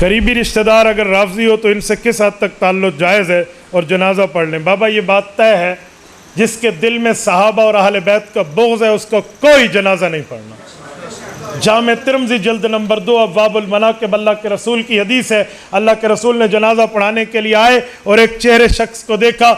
قریبی رشتہ دار اگر رافضی ہو تو ان سے کس حد تک تعلق جائز ہے اور جنازہ پڑھ لیں؟ بابا یہ بات طے ہے، جس کے دل میں صحابہ اور اہل بیت کا بغض ہے اس کا کوئی جنازہ نہیں پڑھنا۔ جامع ترمذی جلد نمبر 2 ابواب المناقب، اللہ کے رسول کی حدیث ہے، اللہ کے رسول نے جنازہ پڑھانے کے لیے آئے اور ایک چہرے شخص کو دیکھا،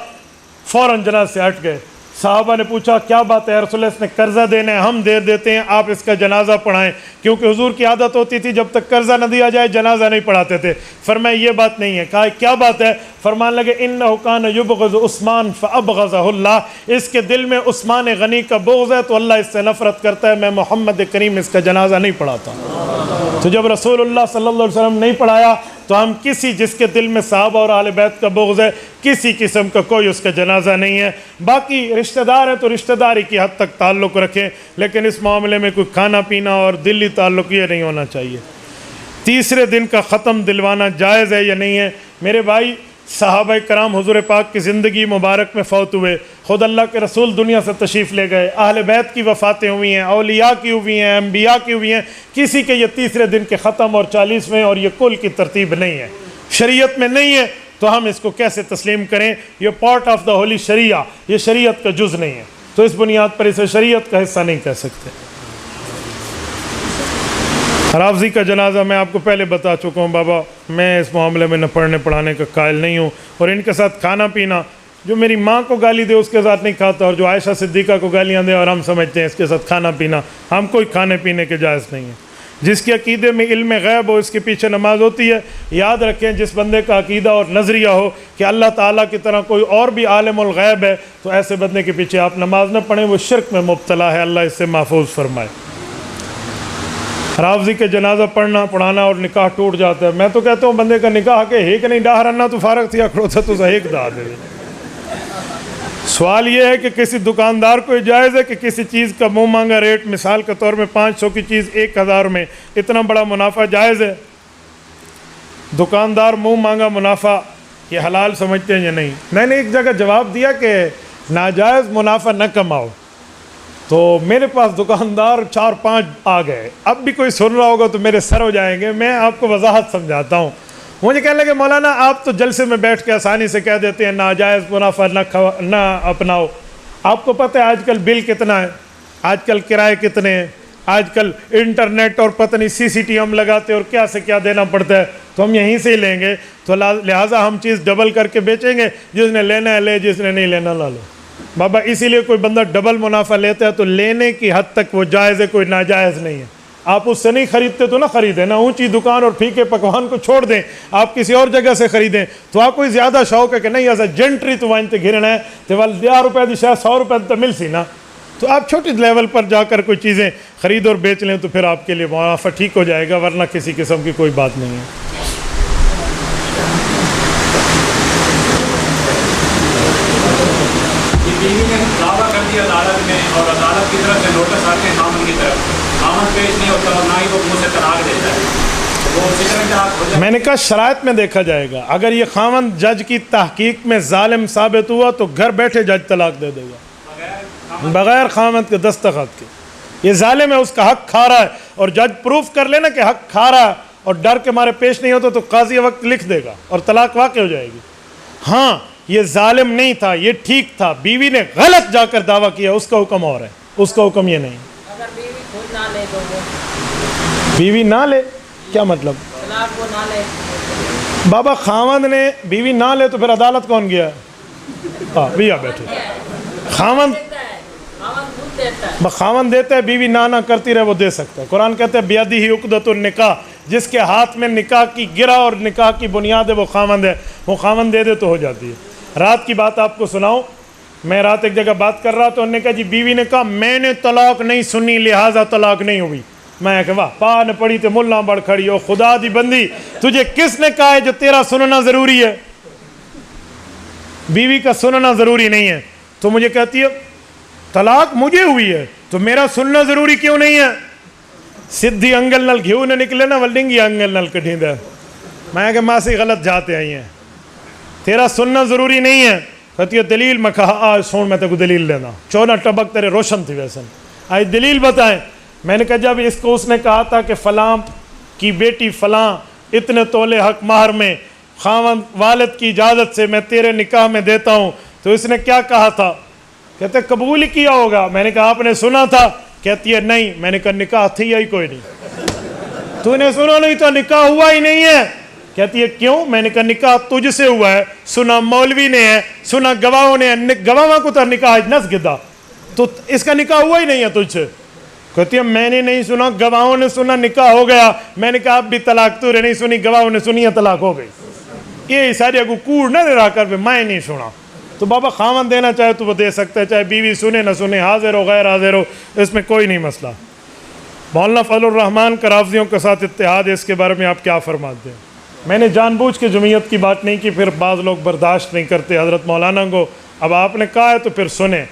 فوراً جنازے سے ہٹ گئے۔ صحابہ نے پوچھا کیا بات ہے رسول اللہ، اس نے قرضہ دینا ہے، ہم دے دیتے ہیں، آپ اس کا جنازہ پڑھائیں، کیونکہ حضور کی عادت ہوتی تھی جب تک قرضہ نہ دیا جائے جنازہ نہیں پڑھاتے تھے۔ فرمایا یہ بات نہیں ہے۔ کہا کیا بات ہے؟ فرمان لگے انہ کان یبغض عثمان فابغضہ اللہ، اس کے دل میں عثمان غنی کا بغض ہے تو اللہ اس سے نفرت کرتا ہے، میں محمد کریم اس کا جنازہ نہیں پڑھاتا۔ تو جب رسول اللہ صلی اللہ علیہ وسلم نہیں پڑھایا تو ہم کسی جس کے دل میں صحابہ اور اہل بیت کا بغض ہے کسی قسم کا کوئی اس کا جنازہ نہیں ہے۔ باقی رشتہ دار ہے تو رشتہ داری کی حد تک تعلق رکھیں، لیکن اس معاملے میں کوئی کھانا پینا اور دلی تعلق یہ نہیں ہونا چاہیے۔ تیسرے دن کا ختم دلوانا جائز ہے یا نہیں ہے؟ میرے بھائی صحابہ کرام حضور پاک کی زندگی مبارک میں فوت ہوئے، خود اللہ کے رسول دنیا سے تشریف لے گئے، اہل بیت کی وفاتیں ہوئی ہیں، اولیاء کی ہوئی ہیں، انبیاء کی ہوئی ہیں، کسی کے یہ تیسرے دن کے ختم اور 40ویں اور یہ کل کی ترتیب نہیں ہے، شریعت میں نہیں ہے، تو ہم اس کو کیسے تسلیم کریں؟ یہ پارٹ آف دا ہولی شریعہ، یہ شریعت کا جز نہیں ہے، تو اس بنیاد پر اسے شریعت کا حصہ نہیں کہہ سکتے۔ رافضی کا جنازہ میں آپ کو پہلے بتا چکا ہوں بابا، میں اس معاملے میں نہ پڑھنے پڑھانے کا قائل نہیں ہوں، اور ان کے ساتھ کھانا پینا، جو میری ماں کو گالی دے اس کے ساتھ نہیں کھاتا، اور جو عائشہ صدیقہ کو گالیاں دے اور ہم سمجھتے ہیں اس کے ساتھ کھانا پینا، ہم کوئی کھانے پینے کے جائز نہیں ہے۔ جس کے عقیدے میں علم غیب ہو اس کے پیچھے نماز ہوتی ہے۔ یاد رکھیں جس بندے کا عقیدہ اور نظریہ ہو کہ اللہ تعالیٰ کی طرح کوئی اور بھی عالم الغیب ہے تو ایسے بندے کے پیچھے آپ نماز نہ پڑھیں، وہ شرک میں مبتلا ہے، اللہ اس سے محفوظ فرمائے۔ رافضی کے جنازہ پڑھنا پڑھانا اور نکاح ٹوٹ جاتا ہے، میں تو کہتا ہوں بندے کا نکاح کے ہیک نہیں ڈاہ رہنا تو فارغ تھی اکھڑو تھا تو ہیک ڈاہ دے۔ سوال یہ ہے کہ کسی دکاندار کو جائز ہے کہ کسی چیز کا منہ مانگا ریٹ، مثال کے طور میں 500 کی چیز 1000 میں، اتنا بڑا منافع جائز ہے؟ دکاندار منہ مانگا منافع یہ حلال سمجھتے ہیں یا نہیں؟ میں نے ایک جگہ جواب دیا کہ ناجائز منافع نہ کماؤ، تو میرے پاس دکاندار 4-5 آ گئے، اب بھی کوئی سن رہا ہوگا تو میرے سر ہو جائیں گے، میں آپ کو وضاحت سمجھاتا ہوں۔ مجھے کہنے لگے مولانا آپ تو جلسے میں بیٹھ کے آسانی سے کہہ دیتے ہیں ناجائز منافع نہ اپناؤ، آپ کو پتہ ہے آج کل بل کتنا ہے، آج کل کرائے کتنے ہیں، آج کل انٹرنیٹ اور پتہ نہیں CCTV ہم لگاتے اور کیا سے کیا دینا پڑتا ہے، تو ہم یہیں سے ہی لیں گے، تو لہٰذا ہم چیز ڈبل کر کے بیچیں گے، جس نے لینا ہے لے، جس نے نہیں لینا نہ لو۔ بابا اسی لیے کوئی بندہ ڈبل منافع لیتا ہے تو لینے کی حد تک وہ جائز ہے، کوئی ناجائز نہیں ہے۔ آپ اس سے نہیں خریدتے تو نہ خریدیں، نہ اونچی دکان اور پھیکے پکوان کو چھوڑ دیں، آپ کسی اور جگہ سے خریدیں، تو آپ کوئی زیادہ شوق ہے کہ نہیں ایسا جنٹری تو وائن تے گھرنا ہے تو وال 10 روپے دی شاید 100 روپے تو مل سی نا، تو آپ چھوٹی لیول پر جا کر کوئی چیزیں خرید اور بیچ لیں تو پھر آپ کے لیے منافع ٹھیک ہو جائے گا، ورنہ کسی قسم کی کوئی بات نہیں ہے۔ بیوی نے دعویٰ کر دیا عدالت میں اور عدالت کی طرف سے نوٹس آتے ہیں خامن کی طرف، خامن پیش نہیں ہوتا اور نہ ہی وہ منہ سے طلاق دیتا ہے، وہ اسی طرح طلاق ہو جائے۔ میں نے کہا شرائط میں دیکھا جائے گا، اگر یہ خامن جج کی تحقیق میں ظالم ثابت ہوا تو گھر بیٹھے جج طلاق دے دے گا بغیر خامن کے دستخط کے، یہ ظالم ہے اس کا حق کھا رہا ہے، اور جج پروف کر لینا کہ حق کھا رہا ہے اور ڈر کے مارے پیش نہیں ہوتا تو قاضی وقت لکھ دے گا اور طلاق واقع ہو جائے گی۔ ہاں یہ ظالم نہیں تھا، یہ ٹھیک تھا، بیوی نے غلط جا کر دعویٰ کیا، اس کا حکم اور ہے، اس کا حکم یہ نہیں۔ اگر بیوی خود نہ لے تو وہ بیوی نہ لے کیا مطلب؟ طلاق وہ نہ لے، بابا خاوند نے بیوی نہ لے تو پھر عدالت کون گیا؟ بھیا بیٹھے، خاوند خاوند دیتا ہے، بیوی نہ کرتی رہے وہ دے سکتا ہے۔ قرآن کہتا ہے بیدہ عقدۃ النکاح، جس کے ہاتھ میں نکاح کی گرہ اور نکاح کی بنیاد ہے وہ خاوند ہے، وہ خاوند دے دے تو ہو جاتی ہے۔ رات کی بات آپ کو سناؤں، میں رات ایک جگہ بات کر رہا تو انہوں نے کہا جی بیوی نے کہا میں نے طلاق نہیں سنی لہٰذا طلاق نہیں ہوئی۔ میں کہ واہ پا نہ پڑی تو ملا بڑھ کھڑی، او خدا دی بندی تجھے کس نے کہا ہے جو تیرا سننا ضروری ہے؟ بیوی کا سننا ضروری نہیں ہے، تو مجھے کہتی ہے طلاق مجھے ہوئی ہے تو میرا سننا ضروری کیوں نہیں ہے؟ سدھی انگل نل گھیو نہ نکلے نا ولڈنگی انگل نل کٹھیندہ۔ میں کہ ماں سے غلط جاتے آئی ہیں، تیرا سننا ضروری نہیں ہے۔ کہتی ہے دلیل، میں کہا آج سون میں تک دلیل لینا، 14 ٹبک تیرے روشن تھی ویسن، آج دلیل بتائیں۔ میں نے کہا جب اس کو اس نے کہا تھا کہ فلاں کی بیٹی فلاں اتنے تولے حق مہر میں خاوند والد کی اجازت سے میں تیرے نکاح میں دیتا ہوں، تو اس نے کیا کہا تھا؟ کہتے قبول ہی کیا ہوگا۔ میں نے کہا آپ نے سنا تھا؟ کہتی ہے نہیں۔ میں نے کہا نکاح تھی ہی کوئی نہیں، تو نے سنا نہیں تو نکاح ہوا ہی نہیں ہے۔ کہتی ہے کیوں؟ میں نے کہا نکاح تجھ سے ہوا ہے، سنا مولوی نے ہے، سنا گواہوں نے ہے، گواہ کو تو نکاح نس گدا، تو اس کا نکاح ہوا ہی نہیں ہے تجھ سے۔ کہتی ہے میں نے نہیں سنا، گواہوں نے سنا نکاح ہو گیا۔ میں نے کہا اب بھی طلاق تو نہیں سنی، گواہوں نے سنی ہے طلاق ہو گئی۔ یہ سارے کو کوڑ نہ رہا کر میں نہیں سنا۔ تو بابا خاوند دینا چاہے تو وہ دے سکتا ہے، چاہے بیوی سنے نہ سنے، حاضر ہو غیر حاضر ہو، اس میں کوئی نہیں مسئلہ۔ مولانا فضل الرحمان کا رافضیوں کے ساتھ اتحاد ہے، اس کے بارے میں آپ کیا فرماتے ہیں؟ میں نے جان بوجھ کے جمعیت کی بات نہیں کی، پھر بعض لوگ برداشت نہیں کرتے حضرت مولانا کو۔ اب آپ نے کہا ہے تو پھر سنیں۔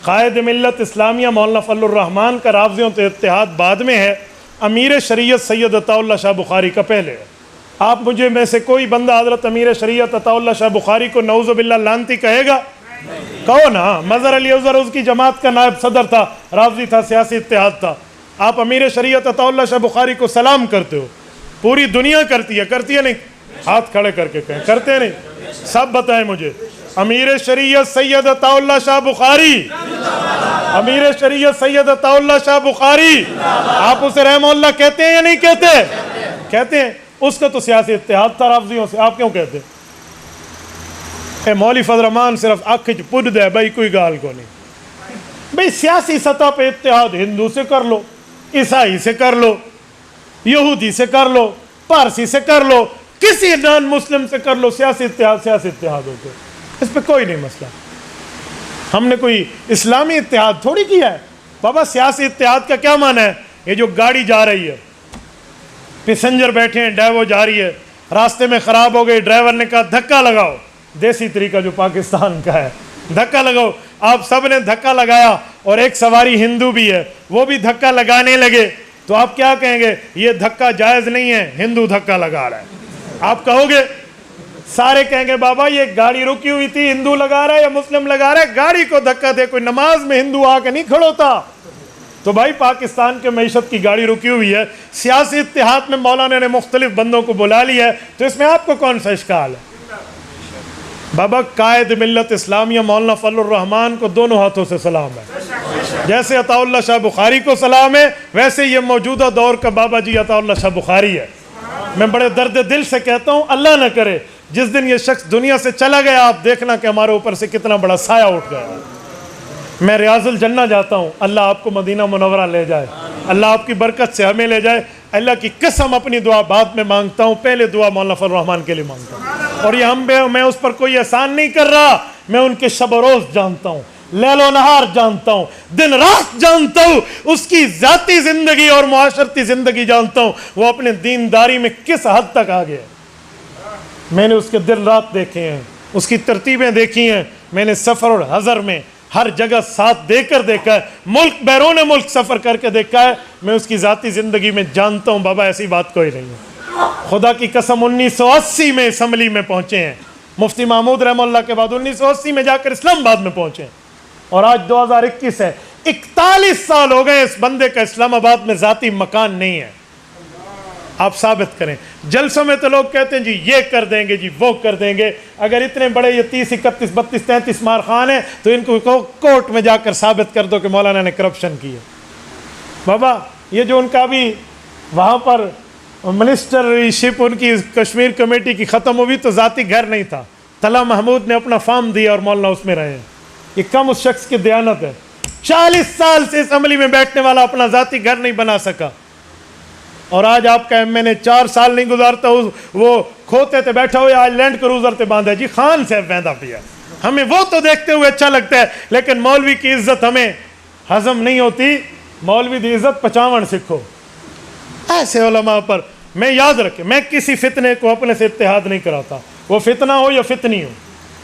قائد ملت اسلامیہ مولانا فضل الرحمان کا رافضیوں سے اتحاد بعد میں ہے، امیر شریعت سید عطا اللہ شاہ بخاری کا پہلے ہے۔ آپ مجھے میں سے کوئی بندہ حضرت امیر شریعت عطا اللہ شاہ بخاری کو نعوذ باللہ لعنتی کہے گا؟ کہو نا۔ مظہر علی ازہر اس کی جماعت کا نائب صدر تھا، رافضی تھا، سیاسی اتحاد تھا۔ آپ امیر شریعت عطا اللہ شاہ بخاری کو سلام کرتے ہو، پوری دنیا کرتی ہے نہیں؟ ہاتھ کھڑے کر کے کہیں کرتے نہیں؟ سب بتائیں مجھے۔ امیر شریعت سید عطا اللہ شاہ بخاری، امیر شریعت سید عطا اللہ شاہ بخاری، آپ اسے رحمہ اللہ کہتے ہیں یا نہیں کہتے؟ کہتے ہیں۔ اس کا تو سیاسی اتحاد تھا رافضیوں سے، آپ کیوں کہتے؟ اے مولوی فضل الرحمان صرف آنکھ چ پڈ دے بھائی، کوئی گال کو نہیں بھائی۔ سیاسی سطح پہ اتحاد ہندو سے کر لو، عیسائی سے کر لو، یہودی سے کر لو، پارسی سے کر لو، کسی نان مسلم سے کر لو، سیاسی اتحاد ہوتے، اس پہ کوئی نہیں مسئلہ۔ ہم نے کوئی اسلامی اتحاد تھوڑی کیا ہے بابا۔ سیاسی اتحاد کا کیا معنی ہے؟ یہ جو گاڑی جا رہی ہے، پیسنجر بیٹھے ہیں، ڈرائیور جا رہی ہے، راستے میں خراب ہو گئی، ڈرائیور نے کہا دھکا لگاؤ، دیسی طریقہ جو پاکستان کا ہے، دھکا لگاؤ۔ آپ سب نے دھکا لگایا اور ایک سواری ہندو بھی ہے، وہ بھی دھکا لگانے لگے، تو آپ کیا کہیں گے؟ یہ دھکا جائز نہیں ہے، ہندو دھکا لگا رہا ہے، آپ کہو گے؟ سارے کہیں گے بابا یہ گاڑی رکی ہوئی تھی، ہندو لگا رہا ہے یا مسلم لگا رہا ہے، گاڑی کو دھکا دے، کوئی نماز میں ہندو آ کے نہیں کھڑوتا۔ تو بھائی پاکستان کے معیشت کی گاڑی رکی ہوئی ہے، سیاسی اتحاد میں مولانا نے مختلف بندوں کو بلا لیا ہے، تو اس میں آپ کو کون سا اشکال ہے؟ بابا قائد ملت اسلامیہ مولانا فضل الرحمان کو دونوں ہاتھوں سے سلام ہے، جیسے عطا اللہ شاہ بخاری کو سلام ہے، ویسے یہ موجودہ دور کا بابا جی عطا اللہ شاہ بخاری ہے۔ میں بڑے درد دل سے کہتا ہوں، اللہ نہ کرے جس دن یہ شخص دنیا سے چلا گیا، آپ دیکھنا کہ ہمارے اوپر سے کتنا بڑا سایہ اٹھ گیا۔ میں ریاض الجنہ جاتا ہوں، اللہ آپ کو مدینہ منورہ لے جائے، اللہ آپ کی برکت سے ہمیں لے جائے۔ اللہ کی قسم اپنی دعا بعد میں مانگتا ہوں، پہلے دعا مولانا فضل الرحمان کے لیے مانگتا ہوں۔ اور یہ میں اس پر کوئی احسان نہیں کر رہا، میں ان کے شب و روز جانتا ہوں، لیل و نہار جانتا ہوں، دن رات جانتا ہوں، اس کی ذاتی زندگی اور معاشرتی زندگی جانتا ہوں، وہ اپنے دینداری میں کس حد تک آگے ہے۔ میں نے اس کے دن رات دیکھے ہیں، اس کی ترتیبیں دیکھی ہیں، میں نے سفر اور حضر میں ہر جگہ ساتھ دے کر دیکھا ہے، ملک بیرون ملک سفر کر کے دیکھا ہے، میں اس کی ذاتی زندگی میں جانتا ہوں بابا ایسی بات کوئی نہیں ہے۔ خدا کی قسم 1980 میں اسمبلی میں پہنچے ہیں، مفتی محمود رحمہ اللہ کے بعد 1980 میں جا کر اسلام آباد میں پہنچے ہیں، اور آج 2021 ہے، 41 سال ہو گئے اس بندے کا اسلام آباد میں ذاتی مکان نہیں ہے۔ آپ ثابت کریں۔ جلسوں میں تو لوگ کہتے ہیں جی یہ کر دیں گے، جی وہ کر دیں گے، اگر اتنے بڑے یہ 30 31 32 33 مارخان ہیں تو ان کو کورٹ میں جا کر ثابت کر دو کہ مولانا نے کرپشن کی ہے۔ بابا یہ جو ان کا بھی وہاں پر منسٹرشپ ان کی کشمیر کمیٹی کی ختم ہوئی تو ذاتی گھر نہیں تھا، طلحہ محمود نے اپنا فارم دیا اور مولانا اس میں رہے ہیں۔ یہ کم اس شخص کی دیانت ہے، 40 سال سے اسمبلی میں بیٹھنے والا اپنا ذاتی گھر نہیں بنا سکا، اور آج آپ کا میں نے 4 سال نہیں گزارتا، وہ کھوتے تے بیٹھا ہوئے آج لینڈ کروزر تے باندھا جی خان سے بیندا پیا، ہمیں وہ تو دیکھتے ہوئے اچھا لگتا ہے، لیکن مولوی کی عزت ہمیں ہضم نہیں ہوتی۔ مولوی دی عزت 55 سکھو ایسے علماء پر۔ میں یاد رکھیں، میں کسی فتنے کو اپنے سے اتحاد نہیں کراتا، وہ فتنہ ہو یا فتنی ہو،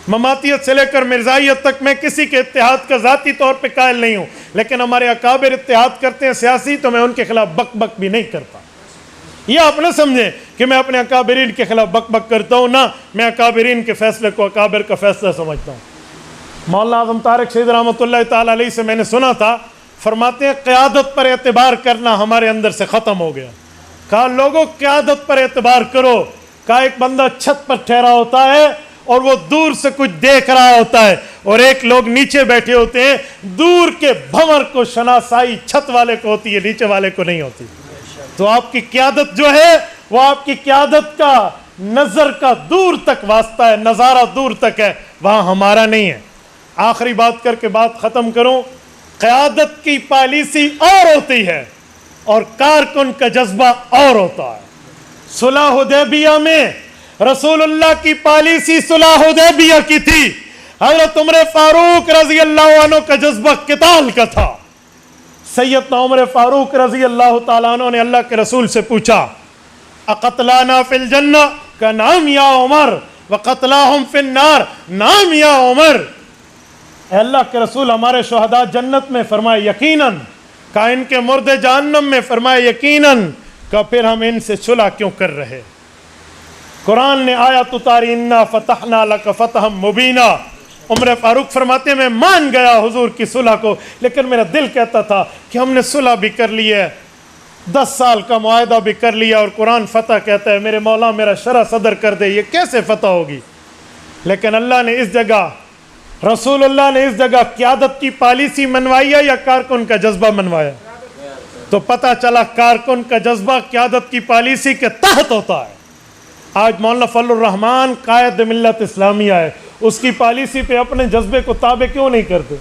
مماتیت سے لے کر مرزائیت تک میں کسی کے اتحاد کا ذاتی طور پہ قائل نہیں ہوں، لیکن ہمارے اکابر اتحاد کرتے ہیں سیاسی، تو میں ان کے خلاف بک بک بھی نہیں کرتا۔ یہ آپ نہ سمجھیں کہ میں اپنے اکابرین کے خلاف بک بک کرتا ہوں، نہ، میں اکابرین کے فیصلے کو اکابر کا فیصلہ سمجھتا ہوں۔ مولانا اعظم طارق شہید رحمۃ اللہ تعالیٰ علیہ سے میں نے سنا تھا، فرماتے ہیں قیادت پر اعتبار کرنا ہمارے اندر سے ختم ہو گیا۔ کہا لوگوں قیادت پر اعتبار کرو. کہا ایک بندہ چھت پر ٹھہرا ہوتا ہے اور وہ دور سے کچھ دیکھ رہا ہوتا ہے, اور ایک لوگ نیچے بیٹھے ہوتے ہیں. دور کے بھنور کو شناسائی چھت والے کو ہوتی ہے, نیچے والے کو نہیں ہوتی. تو آپ کی قیادت جو ہے وہ آپ کی قیادت کا نظر کا دور تک واسطہ ہے, نظارہ دور تک ہے, وہاں ہمارا نہیں ہے. آخری بات کر کے بات ختم کروں. قیادت کی پالیسی اور ہوتی ہے اور کارکن کا جذبہ اور ہوتا ہے. صلح حدیبیہ میں رسول اللہ کی پالیسی صلح حدیبیہ کی تھی. حضرت عمر فاروق رضی اللہ عنہ کا جذبہ قتال کا تھا. سیدنا عمر فاروق رضی اللہ تعالیٰ عنہ نے اللہ کے رسول سے پوچھا اقتلانا فی الجنہ کا نام یا عمر وقتلاہم فی النار نام یا عمر. اے اللہ کے رسول ہمارے شہداء جنت میں, فرمائے یقیناً. کہا ان کے مردے جہنم میں, فرمائے یقیناً. کہا پھر ہم ان سے صلح کیوں کر رہے؟ قرآن نے آیات اتاری انا فتحنا لک فتحا مبینا. عمر فاروق فرماتے ہیں میں مان گیا حضور کی صلح کو, لیکن میرا دل کہتا تھا کہ ہم نے صلح بھی کر لی ہے, 10 سال کا معاہدہ بھی کر لیا, اور قرآن فتح کہتا ہے میرے مولا میرا شرح صدر کر دے, یہ کیسے فتح ہوگی؟ لیکن اللہ نے اس جگہ, رسول اللہ نے اس جگہ قیادت کی پالیسی منوائی ہے یا کارکن کا جذبہ منوایا؟ تو پتہ چلا کارکن کا جذبہ قیادت کی پالیسی کے تحت ہوتا ہے. آج مولانا فضل الرحمان قائد ملت اسلامیہ ہے, اس کی پالیسی پہ اپنے جذبے کو تابع کیوں نہیں کرتے؟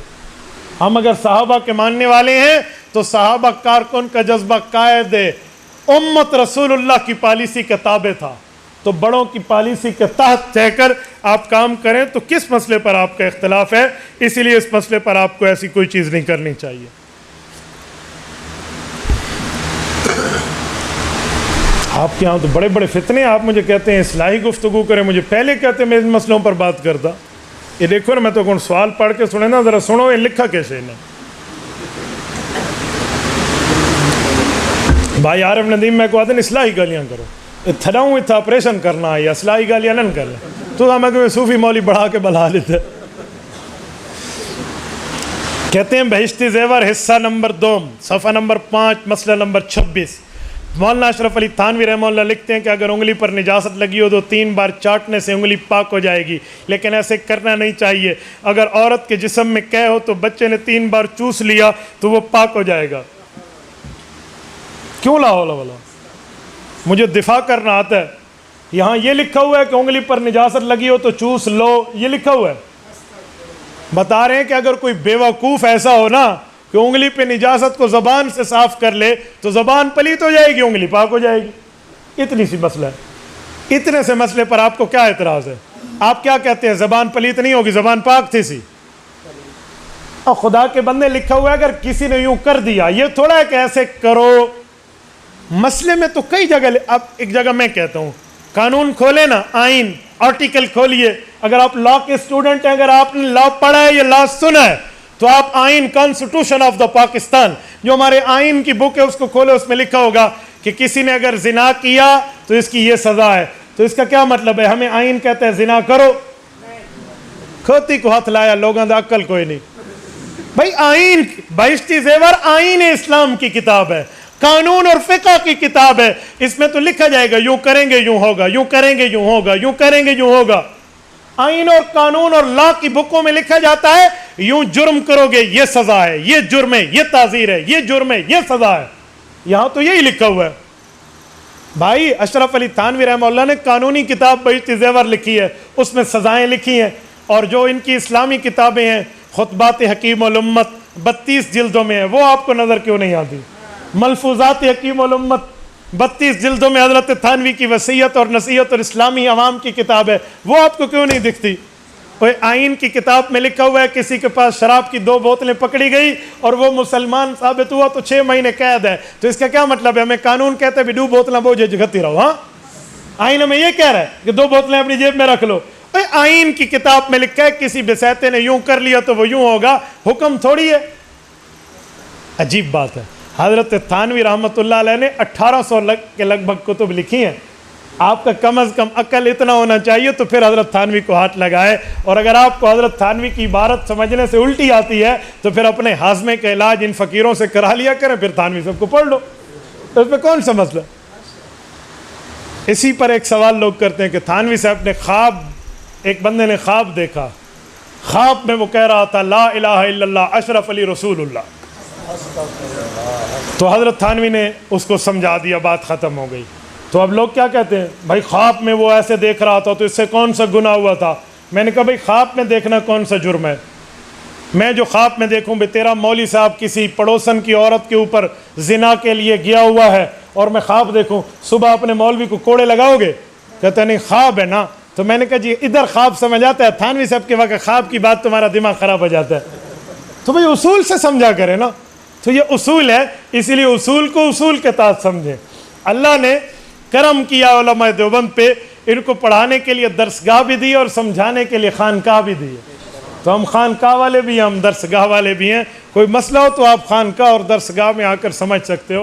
ہم اگر صحابہ کے ماننے والے ہیں تو صحابہ کارکن کا جذبہ قائد امت رسول اللہ کی پالیسی کے تابع تھا. تو بڑوں کی پالیسی کے تحت رہ کر آپ کام کریں. تو کس مسئلے پر آپ کا اختلاف ہے؟ اسی لیے اس مسئلے پر آپ کو ایسی کوئی چیز نہیں کرنی چاہیے. آپ کے یہاں تو بڑے بڑے فتنے, آپ مجھے کہتے ہیں اصلاحی گفتگو کریں, مجھے پہلے کہتے ہیں میں ان مسئلوں پر بات کرتا. یہ دیکھو نا, میں تو کون سوال پڑھ کے سنے نا, ذرا سنو یہ لکھا کیسے نے. بھائی عارف ندیم میں کو آتے ہیں اصلاحی گالیاں کرو, تھڑاؤں اتھا آپریشن کرنا ہے, اصلاحی گالیاں نہ کریں. تو ہمیں کوئی صوفی مولی بڑھا کے بلا لیتے. کہتے ہیں بہشتی زیور حصہ نمبر 2 صفحہ نمبر 5 مسئلہ نمبر 26. مولانا اشرف علی تھانوی رحمہ اللہ لکھتے ہیں کہ اگر انگلی پر نجاست لگی ہو تو 3 بار چاٹنے سے انگلی پاک ہو جائے گی, لیکن ایسے کرنا نہیں چاہیے. اگر عورت کے جسم میں قے ہو تو بچے نے 3 بار چوس لیا تو وہ پاک ہو جائے گا. کیوں لا حول ولا, مجھے دفاع کرنا آتا ہے. یہاں یہ لکھا ہوا ہے کہ انگلی پر نجاست لگی ہو تو چوس لو, یہ لکھا ہوا ہے. بتا رہے ہیں کہ اگر کوئی بیوقوف ایسا ہو نا کہ انگلی پہ نجاست کو زبان سے صاف کر لے تو زبان پلیت ہو جائے گی, انگلی پاک ہو جائے گی. اتنی سی مسئلہ ہے. اتنے سے مسئلے پر آپ کو کیا اعتراض ہے؟ آپ کیا کہتے ہیں زبان پلیت نہیں ہوگی, زبان پاک تھی سی. اور خدا کے بندے لکھا ہوا ہے اگر کسی نے یوں کر دیا, یہ تھوڑا ہے کہ ایسے کرو. مسئلے میں تو کئی جگہ, اب ایک جگہ میں کہتا ہوں قانون کھولے نا, آئین آرٹیکل کھولیے. اگر آپ لا کے اسٹوڈنٹ ہیں, اگر آپ نے لا پڑھا ہے یا لا سنا ہے تو آپ آئین کانسٹیٹیوشن آف دا پاکستان جو ہمارے آئین کی بک ہے اس کو کھولے, اس میں لکھا ہوگا کہ کسی نے اگر زنا کیا تو اس کی یہ سزا ہے. تو اس کا کیا مطلب ہے؟ ہمیں آئین کہتے ہیں زنا کرو, کھوتی کو ہاتھ لایا, لوگوں دا عقل کوئی نہیں. بھائی آئین, بہشتی زیور آئین اسلام کی کتاب ہے, قانون اور فقہ کی کتاب ہے. اس میں تو لکھا جائے گا یوں کریں گے یوں ہوگا, یوں کریں گے یوں ہوگا, یوں کریں گے یوں ہوگا. آئین اور قانون اور لا کی بکوں میں لکھا جاتا ہے یوں جرم کرو گے یہ سزا ہے, یہ جرم ہے یہ تعزیر ہے, یہ جرم ہے یہ سزا ہے. یہاں تو یہی لکھا ہوا ہے. بھائی اشرف علی تھانوی رحمہ اللہ نے قانونی کتاب بہشتی زیور لکھی ہے, اس میں سزائیں لکھی ہیں. اور جو ان کی اسلامی کتابیں ہیں خطبات حکیم الامت 32 جلدوں میں ہیں, وہ آپ کو نظر کیوں نہیں آتی؟ ملفوظات حکیم الامت 32 جلدوں میں حضرت تھانوی کی وصیت اور نصیحت اور اسلامی عوام کی کتاب ہے, وہ آپ کو کیوں نہیں دکھتی؟ آئین کی کتاب میں لکھا ہوا ہے کسی کے پاس شراب کی 2 بوتلیں پکڑی گئی اور وہ مسلمان ثابت ہوا تو 6 مہینے قید ہے. تو اس کا کیا مطلب ہے؟ ہمیں قانون کہتا ہے بھی 2 بوتلیں بوجھے جگتی رہو. ہاں آئین میں یہ کہہ رہا ہے کہ 2 بوتلیں اپنی جیب میں رکھ لو. آئین کی کتاب میں لکھا ہے کسی بسیتے نے یوں کر لیا تو وہ یوں ہوگا, حکم تھوڑی ہے. عجیب بات ہے. حضرت تھانوی رحمۃ اللہ علیہ نے 1800 کے لگ بھگ کتب لکھی ہیں. آپ کا کم از کم عقل اتنا ہونا چاہیے تو پھر حضرت تھانوی کو ہاتھ لگائے. اور اگر آپ کو حضرت تھانوی کی عبارت سمجھنے سے الٹی آتی ہے تو پھر اپنے ہاضمے کا علاج ان فقیروں سے کرا لیا کریں, پھر تھانوی سب کو پڑھ لو. تو اس میں کون سا مسئلہ؟ اسی پر ایک سوال لوگ کرتے ہیں کہ تھانوی صاحب نے خواب، ایک بندے نے خواب دیکھا، خواب میں وہ کہہ رہا تھا لا الہ الا اللہ اشرف علی رسول اللہ، تو حضرت تھانوی نے اس کو سمجھا دیا، بات ختم ہو گئی۔ تو اب لوگ کیا کہتے ہیں، بھائی خواب میں وہ ایسے دیکھ رہا تھا تو اس سے کون سا گناہ ہوا تھا؟ میں نے کہا بھائی خواب میں دیکھنا کون سا جرم ہے؟ میں جو خواب میں دیکھوں بھائی تیرا مولوی صاحب کسی پڑوسن کی عورت کے اوپر زنا کے لیے گیا ہوا ہے اور میں خواب دیکھوں، صبح اپنے مولوی کو کوڑے لگاؤ گے؟ کہتا نہیں خواب ہے نا۔ تو میں نے کہا جی ادھر خواب سمجھ آتا ہے، تھانوی صاحب کے وقت خواب کی بات تمہارا دماغ خراب ہو جاتا ہے۔ تو بھائی اصول سے سمجھا کرے نا، تو یہ اصول ہے، اسی لیے اصول کو اصول کے تحت سمجھیں۔ اللہ نے کرم کیا علماء دیوبند پہ، ان کو پڑھانے کے لیے درسگاہ بھی دی اور سمجھانے کے لیے خانقاہ بھی دی ہے۔ تو ہم خانقاہ والے بھی ہیں، ہم درسگاہ والے بھی ہیں، کوئی مسئلہ ہو تو آپ خانقاہ اور درسگاہ میں آ کر سمجھ سکتے ہو۔